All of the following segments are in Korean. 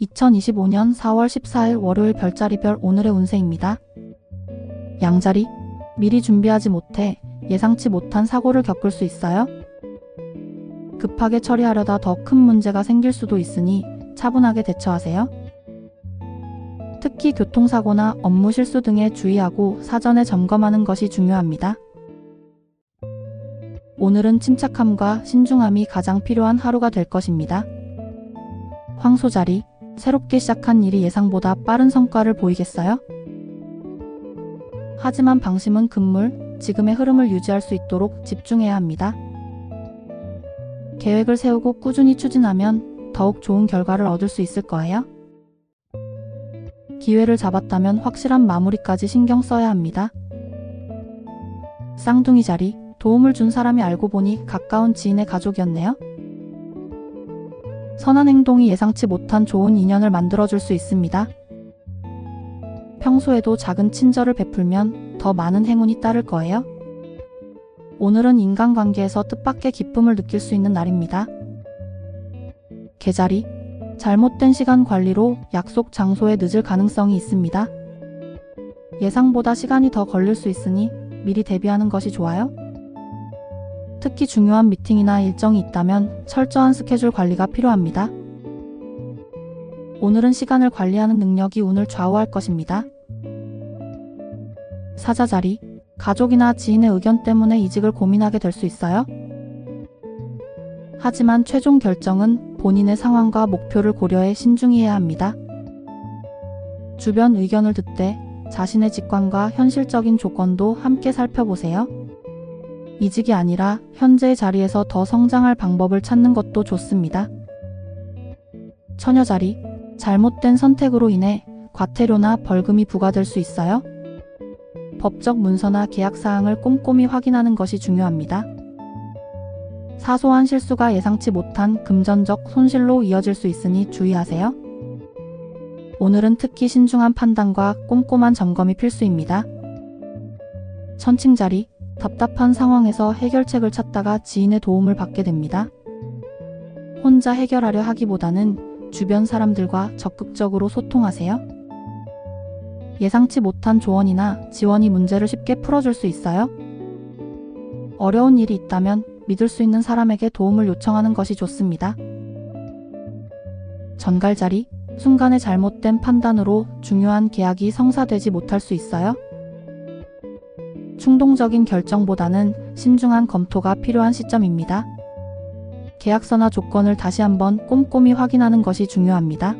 2025년 4월 14일 월요일 별자리별 오늘의 운세입니다. 양자리, 미리 준비하지 못해 예상치 못한 사고를 겪을 수 있어요. 급하게 처리하려다 더 큰 문제가 생길 수도 있으니 차분하게 대처하세요. 특히 교통사고나 업무 실수 등에 주의하고 사전에 점검하는 것이 중요합니다. 오늘은 침착함과 신중함이 가장 필요한 하루가 될 것입니다. 황소자리, 새롭게 시작한 일이 예상보다 빠른 성과를 보이겠어요? 하지만 방심은 금물, 지금의 흐름을 유지할 수 있도록 집중해야 합니다. 계획을 세우고 꾸준히 추진하면 더욱 좋은 결과를 얻을 수 있을 거예요. 기회를 잡았다면 확실한 마무리까지 신경 써야 합니다. 쌍둥이 자리, 도움을 준 사람이 알고 보니 가까운 지인의 가족이었네요. 선한 행동이 예상치 못한 좋은 인연을 만들어줄 수 있습니다. 평소에도 작은 친절을 베풀면 더 많은 행운이 따를 거예요. 오늘은 인간관계에서 뜻밖의 기쁨을 느낄 수 있는 날입니다. 개자리, 잘못된 시간 관리로 약속 장소에 늦을 가능성이 있습니다. 예상보다 시간이 더 걸릴 수 있으니 미리 대비하는 것이 좋아요. 특히 중요한 미팅이나 일정이 있다면 철저한 스케줄 관리가 필요합니다. 오늘은 시간을 관리하는 능력이 운을 좌우할 것입니다. 사자자리, 가족이나 지인의 의견 때문에 이직을 고민하게 될 수 있어요. 하지만 최종 결정은 본인의 상황과 목표를 고려해 신중히 해야 합니다. 주변 의견을 듣되 자신의 직관과 현실적인 조건도 함께 살펴보세요. 이직이 아니라 현재의 자리에서 더 성장할 방법을 찾는 것도 좋습니다. 처녀자리, 잘못된 선택으로 인해 과태료나 벌금이 부과될 수 있어요. 법적 문서나 계약 사항을 꼼꼼히 확인하는 것이 중요합니다. 사소한 실수가 예상치 못한 금전적 손실로 이어질 수 있으니 주의하세요. 오늘은 특히 신중한 판단과 꼼꼼한 점검이 필수입니다. 천칭자리, 답답한 상황에서 해결책을 찾다가 지인의 도움을 받게 됩니다. 혼자 해결하려 하기보다는 주변 사람들과 적극적으로 소통하세요. 예상치 못한 조언이나 지원이 문제를 쉽게 풀어줄 수 있어요. 어려운 일이 있다면 믿을 수 있는 사람에게 도움을 요청하는 것이 좋습니다. 전갈자리, 순간의 잘못된 판단으로 중요한 계약이 성사되지 못할 수 있어요. 충동적인 결정보다는 신중한 검토가 필요한 시점입니다. 계약서나 조건을 다시 한번 꼼꼼히 확인하는 것이 중요합니다.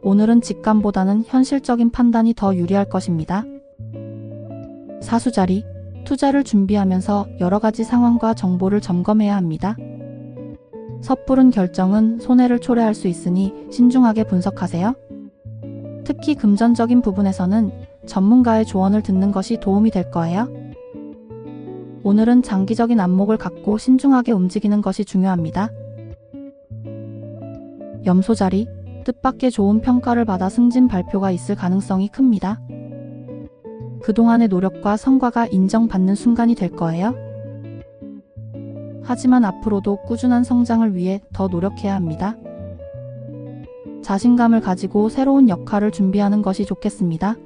오늘은 직감보다는 현실적인 판단이 더 유리할 것입니다. 사수자리, 투자를 준비하면서 여러 가지 상황과 정보를 점검해야 합니다. 섣부른 결정은 손해를 초래할 수 있으니 신중하게 분석하세요. 특히 금전적인 부분에서는 전문가의 조언을 듣는 것이 도움이 될 거예요. 오늘은 장기적인 안목을 갖고 신중하게 움직이는 것이 중요합니다. 염소자리, 뜻밖의 좋은 평가를 받아 승진 발표가 있을 가능성이 큽니다. 그동안의 노력과 성과가 인정받는 순간이 될 거예요. 하지만 앞으로도 꾸준한 성장을 위해 더 노력해야 합니다. 자신감을 가지고 새로운 역할을 준비하는 것이 좋겠습니다.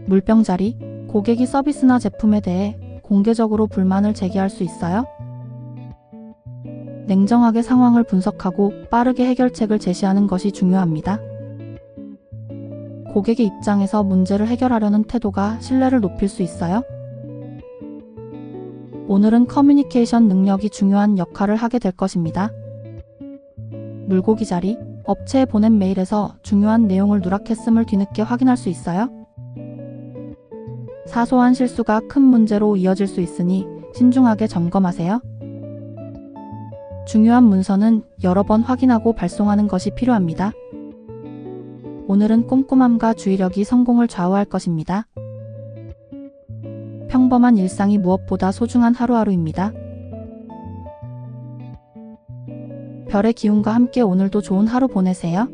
물병자리, 고객이 서비스나 제품에 대해 공개적으로 불만을 제기할 수 있어요. 냉정하게 상황을 분석하고 빠르게 해결책을 제시하는 것이 중요합니다. 고객의 입장에서 문제를 해결하려는 태도가 신뢰를 높일 수 있어요. 오늘은 커뮤니케이션 능력이 중요한 역할을 하게 될 것입니다. 물고기 자리, 업체에 보낸 메일에서 중요한 내용을 누락했음을 뒤늦게 확인할 수 있어요. 사소한 실수가 큰 문제로 이어질 수 있으니 신중하게 점검하세요. 중요한 문서는 여러 번 확인하고 발송하는 것이 필요합니다. 오늘은 꼼꼼함과 주의력이 성공을 좌우할 것입니다. 평범한 일상이 무엇보다 소중한 하루하루입니다. 별의 기운과 함께 오늘도 좋은 하루 보내세요.